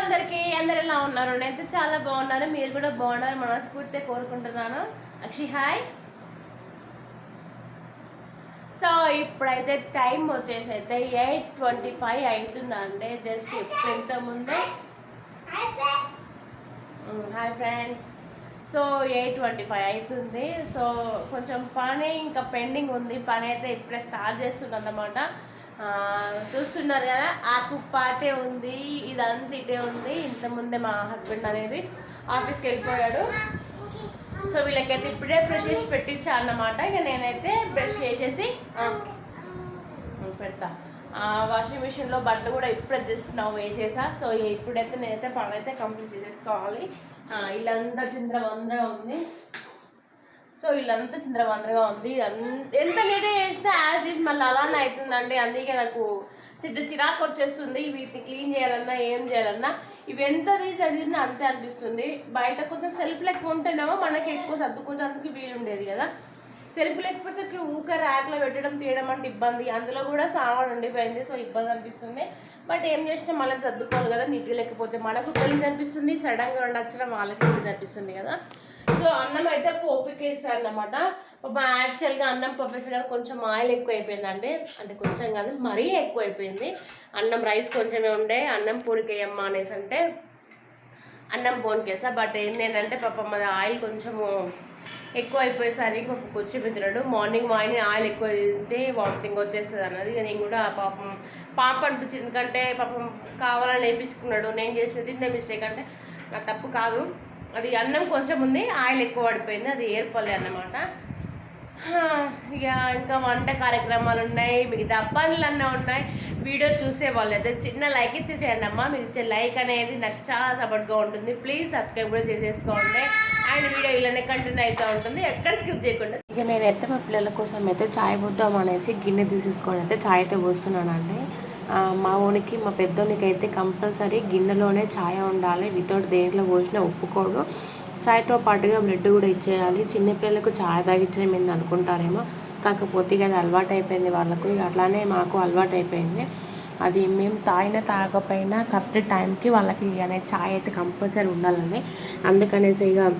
అందరు ఎలా ఉన్నారు? నేనైతే చాలా బాగున్నాను. మీరు కూడా బాగున్నారు మనస్ఫూర్తిగా కోరుకుంటున్నాను. అక్షి హాయ్. సో ఇప్పుడైతే టైం వచ్చేసి అయితే 8:25 అవుతుందండి. జస్ట్ ఇప్పుడు ఇంతకుముందే హాయ్ ఫ్రెండ్స్. సో 8:25 అవుతుంది. సో కొంచెం పని ఇంకా పెండింగ్ ఉంది. పని అయితే ఇప్పుడే స్టార్ట్ చేస్తుంది అన్నమాట. చూస్తున్నారు కదా, ఆ కుప్పాటే ఉంది, ఇదంతా ఇటే ఉంది. ఇంతకుముందే మా హస్బెండ్ అనేది ఆఫీస్కి వెళ్ళిపోయాడు. సో వీళ్ళకైతే ఇప్పుడే బ్రష్ చేసి పెట్టించా అన్నమాట. ఇక నేనైతే బ్రష్ చేసేసి పెడతా. వాషింగ్ మిషన్లో బట్టలు కూడా ఇప్పుడే జస్ట్ నవ్వు వేసేసా. సో ఇప్పుడైతే నేనైతే పని అయితే కంప్లీట్ చేసేసుకోవాలి. ఇల్లంతా చింద్రవందరగా ఉంది. సో వీళ్ళంతా చింద్రవందరగా ఉంది. ఎంత నీట్గా చేసినా యాజ్ చేసి మళ్ళీ అలానే అవుతుందండి. అందుకే నాకు చిరాకు వచ్చేస్తుంది. వీటిని క్లీన్ చేయాలన్నా ఏం చేయాలన్నా ఇవి ఎంత తీసి చదివినా అంతే అనిపిస్తుంది. బయట కొంచెం సెల్ఫ్ లెక్క ఉంటేనేమో మనకి ఎక్కువ సర్దుకోవడానికి వీలు ఉండేది కదా. సెల్ఫ్ లేకపోతే ఊక ర్యాక్లో పెట్టడం తీయడం అంటే ఇబ్బంది. అందులో కూడా సామాన్ ఉండిపోయింది. సో ఇబ్బంది అనిపిస్తుంది. బట్ ఏం చేసినా మళ్ళీ సర్దుకోవాలి కదా. నీట్గా లేకపోతే మనకు తెలిసి అనిపిస్తుంది, సడన్గా నచ్చడం వాళ్ళకి తెలిసి అనిపిస్తుంది కదా. సో అన్నం అయితే పోపుకేసాను అన్నమాట. యాక్చువల్గా అన్నం పప్పేసరికి కొంచెం ఆయిల్ ఎక్కువ అయిపోయిందండి. అంటే కొంచెం కాదు, మరీ ఎక్కువ అయిపోయింది. అన్నం రైస్ కొంచెమే ఉండే, అన్నం పూనికేయమ్మా అనేసి అంటే అన్నం పోనికేసా. బట్ ఏంటంటే పాపం అది ఆయిల్ కొంచెము ఎక్కువ అయిపోయేసరికి పాపం కూర్చొని తిన్నాడు. మార్నింగ్ ఆయిల్ ఎక్కువ తింటే వామిటింగ్ వచ్చేస్తుంది అన్నది. నేను కూడా పాప అనిపించింది. ఎందుకంటే పాపం కావాలని వేయించుకున్నాడు. నేను చేసిన చిన్న మిస్టేక్, అంటే నా తప్పు కాదు. అది అన్నం కొంచెం ఉంది, ఆయిల్ ఎక్కువ పడిపోయింది, అది ఏర్పల్లే అన్నమాట. ఇక ఇంకా వంట కార్యక్రమాలు ఉన్నాయి, మిగతా పనులన్నా ఉన్నాయి. వీడియో చూసే వాళ్ళు అయితే చిన్న లైక్ ఇచ్చేసేయండి అమ్మా. మీరు ఇచ్చే లైక్ అనేది నాకు చాలా సపోర్ట్గా ఉంటుంది. ప్లీజ్ సబ్స్క్రైబ్ కూడా చేసేసుకోండి. అండ్ వీడియో ఇలానే కంటిన్యూ అవుతూ ఉంటుంది, ఎక్కడ స్కిప్ చేయకుండా. ఇక నేనైతే మా పిల్లల కోసం అయితే ఛాయ్ పోద్దాం అనేసి గిన్నె తీసేసుకొని అయితే ఛాయ్ అయితే పోస్తున్నానండి. మా ఊనికి మా పెద్దోనికి అయితే కంపల్సరీ గిన్నెలోనే ఛాయ్ ఉండాలి. వితౌట్ దేంట్లో పోసినా ఒప్పుకోడు. ఛాయ్తో పాటుగా బ్రెడ్ కూడా ఇచ్చేయాలి. చిన్నపిల్లలకు ఛాయ్ తాగించడం ఏంది అనుకుంటారేమో, కాకపోతే అది అలవాటు అయిపోయింది వాళ్ళకు. అట్లానే మాకు అలవాటు అయిపోయింది. అది మేము తాగకపోయినా కరెక్ట్ టైంకి వాళ్ళకి అనే ఛాయ్ అయితే కంపల్సరీ ఉండాలండి. అందుకనేసి ఇక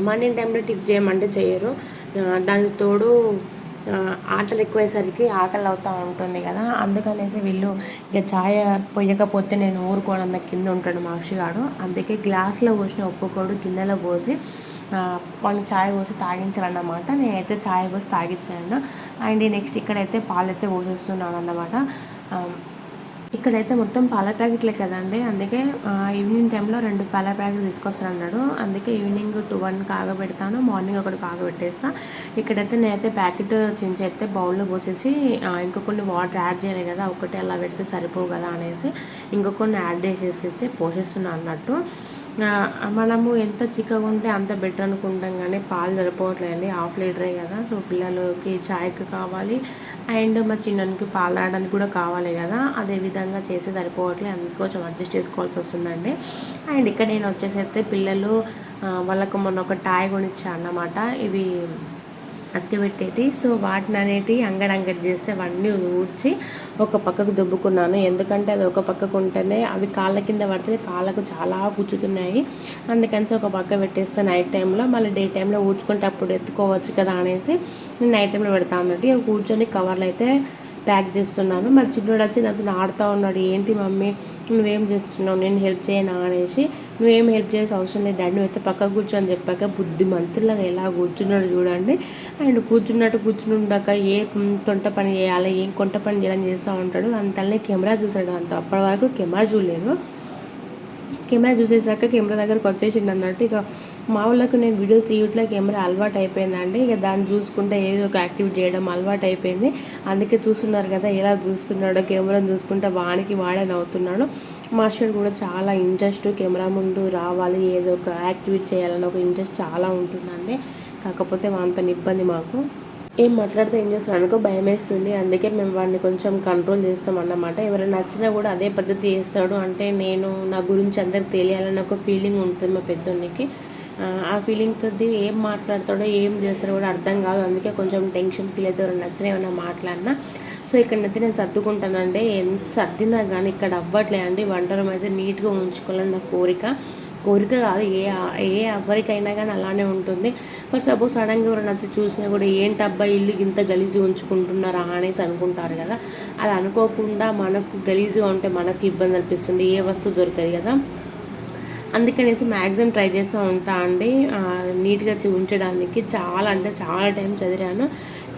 మార్నింగ్ టైంలో టిఫ్ చేయమంటే చేయరు. దానికి తోడు ఆటలు ఎక్కువయ్యేసరికి ఆకలి అవుతూ ఉంటుంది కదా. అందుకనేసి వీళ్ళు ఇక ఛాయ్ పోయకపోతే నేను ఊరుకోనన్న కింద ఉంటాడు మాక్షిగాడు. అందుకే గ్లాస్లో పోసిన ఒప్పుకోడు, గిన్నెలో పోసి వాళ్ళని ఛాయ్ పోసి తాగించాలన్నమాట. నేనైతే ఛాయ్ పోసి తాగించాను. అండ్ నెక్స్ట్ ఇక్కడైతే పాలైతే పోసేస్తున్నాను అన్నమాట. ఇక్కడైతే మొత్తం పాల ప్యాకెట్లే కదండి. అందుకే ఈవినింగ్ టైంలో 2 పాల ప్యాకెట్లు తీసుకొస్తాను అన్నాడు. అందుకే ఈవినింగ్ 1 కాగబెడతాను, మార్నింగ్ 1 కాగబెట్టేస్తా. ఇక్కడైతే నేనైతే ప్యాకెట్ చించి అయితే బౌల్లో పోసేసి ఇంకా కొన్ని వాటర్ యాడ్ చేయలేదు కదా, ఒకటి అలా పెడితే సరిపోవు కదా అనేసి ఇంకొన్ని యాడ్ చేసేసి పోసేస్తున్నాను అన్నట్టు. మనము ఎంత చిక్కగా ఉంటే అంత బెటర్ అనుకుంటాం, కానీ పాలు సరిపోవట్లేదండి. 1/2 లీటరే కదా. సో పిల్లలకి ఛాయ్కి కావాలి, అండ్ మా చిన్నకి పాలు తాగడానికి కూడా కావాలి కదా. అదే విధంగా చేసి సరిపోవట్లేదు, అందుకే కొంచెం అడ్జస్ట్ చేసుకోవాల్సి వస్తుందండి. అండ్ ఇక్కడ నేను వచ్చేసి అయితే పిల్లలు వాళ్ళకు మొన్న ఒక టాయ్ కొనిచ్చా అన్నమాట. ఇవి అత్తి పెట్టేటి. సో వాటిని అనేటి అంగడి చేస్తే అవన్నీ ఊడ్చి ఒక పక్కకు దుబ్బుకున్నాను. ఎందుకంటే అది ఒక పక్కకు ఉంటేనే అవి కాళ్ళ కింద పడితే కాళ్ళకు చాలా గుచ్చుతున్నాయి. అందుకని ఒక పక్క పెట్టేస్తే నైట్ టైంలో, మళ్ళీ డే టైంలో ఊడ్చుకుంటే అప్పుడు ఎత్తుకోవచ్చు కదా అనేసి నేను నైట్ టైంలో పెడతా అన్నట్టు. ఇక కూర్చొని కవర్లు అయితే ప్యాక్ చేస్తున్నాను. మరి చిన్నోడు వచ్చి నాతో ఆడుతూ ఉన్నాడు. ఏంటి మమ్మీ నువ్వేం చేస్తున్నావు, నేను హెల్ప్ చేయనా అనేసి. నువ్వేం హెల్ప్ చేసే అవసరం లేదు డాడీ, నువ్వైతే పక్కకు కూర్చొని చెప్పాక బుద్ధిమంతులాగా ఎలా కూర్చున్నాడు చూడండి. అండ్ కూర్చుని ఉండక ఏ తొంట పని చేయాలి, ఏం కొంట పని చేయాలని చేస్తూ ఉంటాడు. అంతలోనే కెమెరా చూసాడు. అప్పటి వరకు కెమెరా చూడలేదు. కెమెరా చూసేసాక కెమెరా దగ్గరకు వచ్చేసిండు అన్నట్టు. ఇక మా వాళ్ళకు నేను వీడియోస్ తీయట్లో కెమెరా అలవాటు అయిపోయిందండి. ఇక దాన్ని చూసుకుంటే ఏదో ఒక యాక్టివిటీ చేయడం అలవాటు అయిపోయింది. అందుకే చూస్తున్నారు కదా ఎలా చూస్తున్నాడో, కెమెరాను చూసుకుంటే వాడే నవ్వుతున్నాడు. మాస్టర్ కూడా చాలా ఇంట్రెస్ట్, కెమెరా ముందు రావాలి, ఏదో ఒక యాక్టివిటీ చేయాలని ఒక ఇంట్రెస్ట్ చాలా ఉంటుందండి. కాకపోతే అంత ఇబ్బంది మాకు. ఏం మాట్లాడితే ఏం చేస్తాను అనుకో భయం వేస్తుంది. అందుకే మేము వాడిని కొంచెం కంట్రోల్ చేస్తాం అన్నమాట. ఎవరైనా నచ్చినా కూడా అదే పద్ధతి చేస్తాడు. అంటే నేను నా గురించి అందరికి తెలియాలని ఒక ఫీలింగ్ ఉంటుంది మా పెద్దోనికి. ఆ ఫీలింగ్తో ఏం మాట్లాడతాడో ఏం చేస్తాడో కూడా అర్థం కాదు. అందుకే కొంచెం టెన్షన్ ఫీల్ అయితే ఎవరైనా నచ్చిన ఏమైనా మాట్లాడినా. సో ఇక్కడైతే నేను సర్దుకుంటానండి. ఎంత సర్దినా కానీ ఇక్కడ అవ్వట్లే అండి. వంట రూమ్ అయితే నీట్గా ఉంచుకోవాలని నా కోరిక కాదు, ఎవరికైనా కానీ అలానే ఉంటుంది. బట్ సపోజ్ సడన్గా ఎవరు నచ్చి చూసినా కూడా ఏంటి అబ్బాయి ఇల్లు ఇంత గలీజ్గా ఉంచుకుంటున్నారా అనేసి అనుకుంటారు కదా. అది అనుకోకుండా మనకు గలీజ్గా ఉంటే మనకు ఇబ్బంది అనిపిస్తుంది, ఏ వస్తువు దొరకదు కదా. అందుకనేసి మ్యాక్సిమం ట్రై చేస్తూ ఉంటా అండి నీట్గా ఉంచడానికి. చాలా అంటే చాలా టైం చదివాను.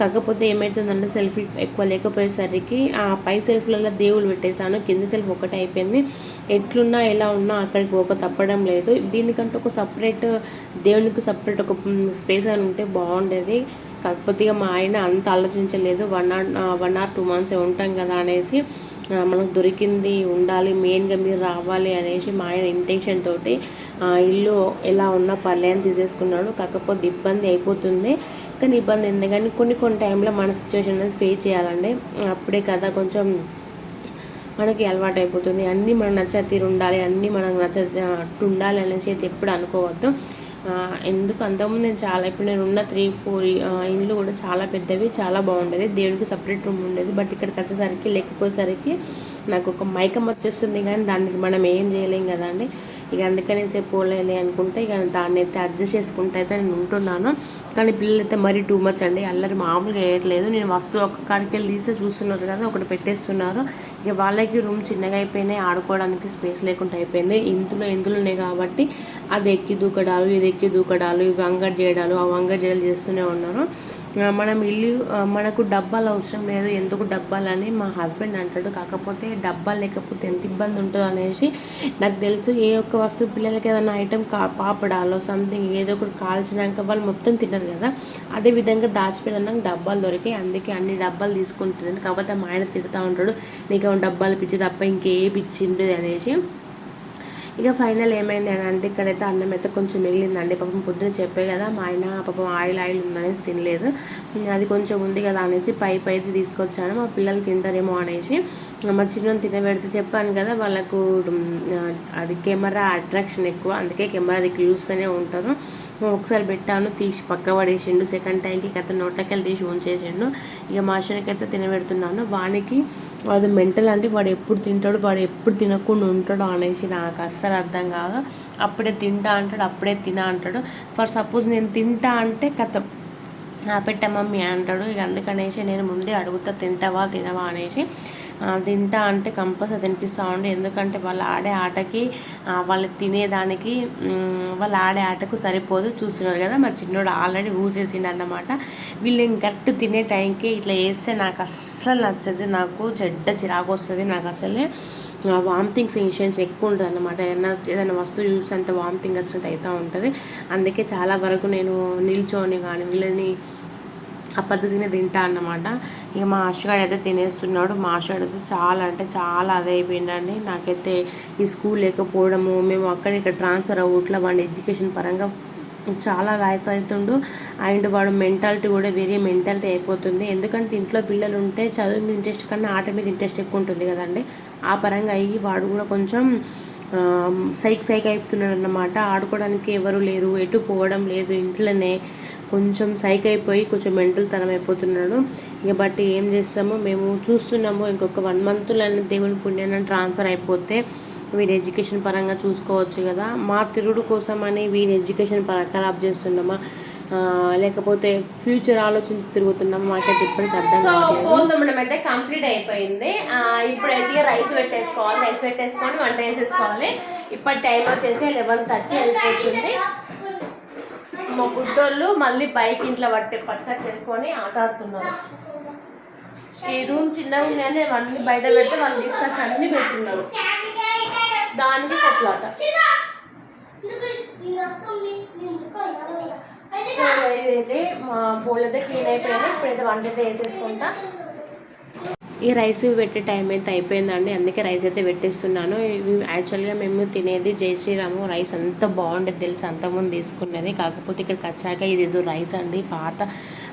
కాకపోతే ఏమవుతుందంటే సెల్ఫ్ ఎక్కువ లేకపోయేసరికి ఆ పై సెల్ఫ్లలో దేవుళ్ళు పెట్టేశాను, కింద సెల్ఫ్ ఒకటే అయిపోయింది. ఎట్లున్నా ఎలా ఉన్నా అక్కడికి ఒక తప్పడం లేదు. దీనికంటే ఒక సపరేట్ దేవునికి సపరేట్ ఒక స్పేస్ అని ఉంటే బాగుండేది. కాకపోతే ఇక మా ఆయన అంత ఆలోచించలేదు. 1 or 2 months ఉంటాం కదా అనేసి మనకు దొరికింది ఉండాలి, మెయిన్గా మీరు రావాలి అనేసి మా ఆయన ఇంటెన్షన్ తోటి ఇల్లు ఎలా ఉన్నా పర్లేని తీసేసుకున్నాడు. కాకపోతే ఇబ్బంది అయిపోతుంది. కానీ ఇబ్బంది ఎందుకని కొన్ని టైంలో మన సిచ్యువేషన్ అనేది ఫేస్ చేయాలండి. అప్పుడే కదా కొంచెం మనకి అలవాటు అయిపోతుంది. అన్నీ మనకు నచ్చే తీరు ఉండాలి, అన్నీ మనకు నచ్చట్టు ఉండాలి అనేసి అయితే ఎప్పుడు అనుకోవద్దు. ఎందుకు అంతకుముందు ఇప్పుడు నేను ఉన్న 3-4 ఇండ్లు కూడా చాలా పెద్దవి, చాలా బాగుండేది. దేవుడికి సపరేట్ రూమ్ ఉండేది. బట్ ఇక్కడికి వచ్చేసరికి లేకపోయేసరికి నాకు ఒక మైకం వచ్చేస్తుంది, కానీ దానికి మనం ఏం చేయలేం కదండి. ఇక అందుకనేసి పోలేలే అనుకుంటే ఇక దాన్ని అయితే అడ్జస్ట్ చేసుకుంటే అయితే నేను ఉంటున్నాను. కానీ పిల్లలు అయితే మరీ టూ మచ్ అండి, అల్లరి మామూలుగా వేయట్లేదు. నేను వస్తువు ఒక కాడికి వెళ్ళి తీస్తే చూస్తున్నారు కదా, ఒకటి పెట్టేస్తున్నారు. ఇక వాళ్ళకి రూమ్ చిన్నగా అయిపోయినాయి, ఆడుకోవడానికి స్పేస్ లేకుండా అయిపోయింది. ఇందులోనే కాబట్టి అది ఎక్కి దూకడాలు, ఇది ఎక్కి దూకడాలు, ఇవి వంగర్ చేయడాలు, ఆ వంగర్ చేయడాలు చేస్తూనే ఉన్నారు. మనకు డబ్బాలు అవసరం లేదు, ఎందుకు డబ్బాలని మా హస్బెండ్ అంటాడు. కాకపోతే డబ్బాలు లేకపోతే ఎంత ఇబ్బంది ఉంటుందో అనేసి నాకు తెలుసు. ఏ ఒక్క వస్తువు పిల్లలకి ఏదైనా ఐటెం పాపడాలో సంథింగ్ ఏదో ఒకటి కాల్చినాక వాళ్ళు మొత్తం తినరు కదా, అదేవిధంగా దాచిపెట్టడానికి డబ్బాలు దొరికాయి. అందుకే అన్ని డబ్బాలు తీసుకుంటున్నాను. కాకపోతే మా ఆయన తిడుతూ ఉంటాడు, నీకు డబ్బాలు పిచ్చి తప్ప ఇంకే పిచ్చింది అనేసి. ఇక ఫైనల్ ఏమైంది అని అంటే ఇక్కడైతే అన్నం అయితే కొంచెం మిగిలిందండి. పాపం పొద్దున చెప్పే కదా మా ఆయన పాపం ఆయిల్ ఉందనేసి తినలేదు. అది కొంచెం ఉంది కదా అనేసి పైది తీసుకొచ్చాను, మా పిల్లలు తింటారేమో అనేసి. మా చిన్న తినబెడితే చెప్పాను కదా వాళ్ళకు అది కెమెరా అట్రాక్షన్ ఎక్కువ, అందుకే కెమెరా అది చూస్తూనే ఉంటారు. ఒకసారి పెట్టాను, తీసి పక్క పడేసిండు. సెకండ్ టైంకి కథ నోట్లకెళ్ళి తీసి ఉంచేసిండు. ఇక మాషన్కైతే తినబెడుతున్నాను. వానికి వాడు మెంటల్ అంటే వాడు ఎప్పుడు తింటాడు, వాడు ఎప్పుడు తినకుండా ఉంటాడు అనేసి నాకు అస్సలు అర్థం కాదు. అప్పుడే తింటా అంటాడు, అప్పుడే తిన అంటాడు. ఫర్ సపోజ్ నేను తింటా అంటే కథ పెట్ట మమ్మీ అంటాడు. ఇక అందుకనేసి నేను ముందే అడుగుతా తింటావా తినవా అనేసి. తింటా అంటే కంపల్సరీ తినిపిస్తూ ఉండే, ఎందుకంటే వాళ్ళు ఆడే ఆటకి వాళ్ళు తినేదానికి వాళ్ళు ఆడే ఆటకు సరిపోదు. చూస్తున్నారు కదా మా చిన్నోడు ఆల్రెడీ ఊసేసిండు అన్నమాట. వీళ్ళు కరెక్ట్ తినే టైంకి ఇట్లా వేస్తే నాకు అస్సలు నచ్చదు, నాకు చెడ్డ చిరాకు వస్తుంది. నాకు అసలే వామిటింగ్ సెన్సేషన్స్ ఎక్కువ ఉంటుంది అన్నమాట. ఏదైనా వస్తువు చూసి అంత వామిటింగ్ వచ్చినట్టు అవుతూ ఉంటుంది. అందుకే చాలా వరకు నేను నిల్చొని కానీ వీళ్ళని ఆ పద్ధతిని తింటా అన్నమాట. ఇక మా అశ్వగాడు అయితే తినేస్తున్నాడు. మా అశ్వగాడు అయితే చాలా అంటే చాలా అదే అయిపోయిందండి. నాకైతే ఈ స్కూల్ లేకపోవడము, మేము ఇక్కడ ట్రాన్స్ఫర్ అవ్వట్లా, వాడి ఎడ్యుకేషన్ పరంగా చాలా లాస్ అవుతుండు. అండ్ వాడు మెంటాలిటీ కూడా వేరే మెంటాలిటీ అయిపోతుంది. ఎందుకంటే ఇంట్లో పిల్లలు ఉంటే చదువు మీద ఇంట్రెస్ట్ కన్నా ఆట మీద ఇంట్రెస్ట్ ఎక్కువ ఉంటుంది కదండి. ఆ పరంగా అయ్యి వాడు కూడా కొంచెం సైక్ అయిపోతున్నాడు అన్నమాట. ఆడుకోవడానికి ఎవరు లేరు, ఎటు పోవడం లేదు, ఇంట్లోనే కొంచెం సైక్ అయిపోయి కొంచెం మెంటల్ తనం అయిపోతున్నాడు. ఇక బట్టి ఏం చేస్తామో మేము చూస్తున్నాము. ఇంకొక 1 monthలో దేవుని పుణ్యాన్ని ట్రాన్స్ఫర్ అయిపోతే వీడి ఎడ్యుకేషన్ పరంగా చూసుకోవచ్చు కదా. మా తిరుగుడు కోసం అని వీడి ఎడ్యుకేషన్ ఖరాబ్ చేస్తున్నామా, లేకపోతే ఫ్యూచర్ ఆలోచించి తిరుగుతున్నామా, మాకైతే ఇప్పటికి అర్థం కావట్లేదు. కోల్దమ్మడం అయితే కంప్లీట్ అయిపోయింది. ఇప్పుడైతే రైస్ పెట్టేసుకొని వంట వేసేసుకోవాలి. ఇప్పటి టైం వచ్చేసి 11:30 అయిపోతుంది. మా బుడ్డోళ్ళు మళ్ళీ బైక్ ఇంట్లో పట్టుకొచ్చేసుకొని ఆట ఆడుతున్నారు. ఈ రూమ్ చిన్నగా ఉన్నాయని నేను అన్ని బయట పెడితే వాళ్ళు తీసుకొచ్చి అన్ని పెట్టున్నారు. దానికి కొట్లాట. సో ఇదైతే మా బోల్ అయితే క్లీన్ అయిపోయింది. ఇప్పుడైతే వంట అయితే వేసేసుకుంటా. ఈ రైస్ పెట్టే టైం అయితే అయిపోయిందండి, అందుకే రైస్ అయితే పెట్టేస్తున్నాను. ఇవి యాక్చువల్గా మేము తినేది జై శ్రీరాము రైస్ అంత బాగుండేది తెలుసు, అంతకుముందు తీసుకునేది. కాకపోతే ఇక్కడికి వచ్చాక ఇది ఏదో రైస్ అండి, పాత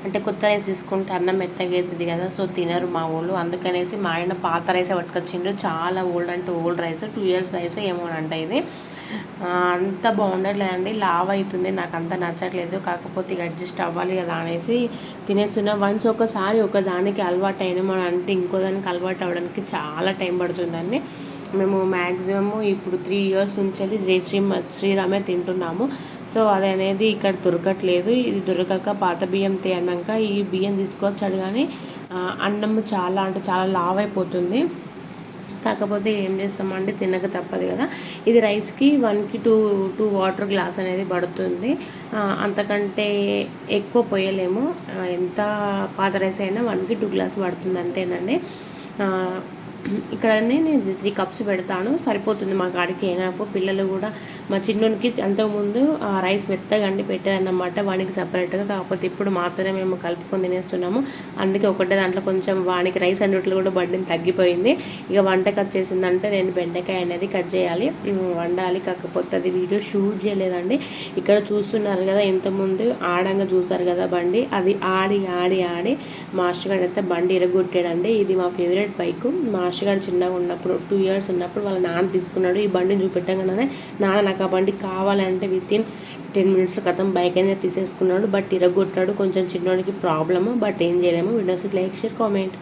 అంటే కొత్త రైస్ తీసుకుంటే అన్నం మెత్తగా అవుతుంది కదా, సో తినరు మా వాళ్ళు. అందుకనేసి మా ఆయన పాత రైస్ పట్టుకొచ్చిండ్రు. చాలా ఓల్డ్ అంటే ఓల్డ్ రైస్, 2 years రైస్ ఏమో అంట. ఇది అంత బాగుండట్లేదండి, లావ్ అవుతుంది, నాకు అంత నచ్చట్లేదు. కాకపోతే ఇక అడ్జస్ట్ అవ్వాలి కదా అనేసి తినేస్తున్నా. వన్స్ ఒకసారి ఒక దానికి అలవాటు అయినా మనం అంటే ఇంకో ఇంకోదానికి అలవాటు అవ్వడానికి చాలా టైం పడుతుందండి. మేము మ్యాక్సిమము ఇప్పుడు 3 ఇయర్స్ నుంచి జై శ్రీరామే తింటున్నాము. సో అది అనేది ఇక్కడ దొరకట్లేదు. ఇది దొరకక పాత బియ్యం అన్నాక ఈ బియ్యం తీసుకొచ్చాడు, కానీ అన్నం చాలా అంటే చాలా లావ్ అయిపోతుంది. కాకపోతే ఏం చేస్తామండి, తినక తప్పదు కదా. ఇది రైస్కి 1కి 2 వాటర్ గ్లాస్ అనేది పడుతుంది. అంతకంటే ఎక్కువ పోయలేము. ఎంత పాత రైస్ అయినా 1కి 2 గ్లాస్ పడుతుంది అంతేనండి. ఇక్కడ నేను 3 కప్స్ పెడతాను, సరిపోతుంది మా కాడికి ఎనఫ్. పిల్లలు కూడా మా చిన్నోనికి అంతకుముందు రైస్ మెత్తగా అండి పెట్టేదన్నమాట వానికి సపరేట్గా. కాకపోతే ఇప్పుడు మాత్రమే మేము కలుపుకొని తినేస్తున్నాము. అందుకే ఒకటే దాంట్లో కొంచెం వానికి రైస్ అన్నిట్లో కూడా బడ్డీని తగ్గిపోయింది. ఇక వంటకి వచ్చేసిందంటే నేను బెండకాయ అనేది కట్ చేయాలి, వండాలి. కాకపోతే అది వీడియో షూట్ చేయలేదండి. ఇక్కడ చూస్తున్నారు కదా, ఇంతకుముందు ఆడంగా చూసారు కదా బండి, అది ఆడి ఆడి ఆడి మాస్టర్ గారు అయితే బండి ఇరగొట్టాడండి. ఇది మా ఫేవరెట్ బైక్. మాస్టర్ గారు చిన్నగా ఉన్నప్పుడు 2 ఇయర్స్ ఉన్నప్పుడు వాళ్ళ నాన్న తీసుకున్నాడు. ఈ బండిని చూపెట్టగానే నాన్న నాకు ఆ బండి కావాలంటే వితిన్ 10 మినిట్స్లో కథం బైక్ అనేది తీసేసుకున్నాడు. బట్ ఇరగొట్టాడు. కొంచెం చిన్నోడికి ప్రాబ్లము, బట్ ఏం చేయలేము. వీడియోస్కి లైక్, షేర్, కామెంట్.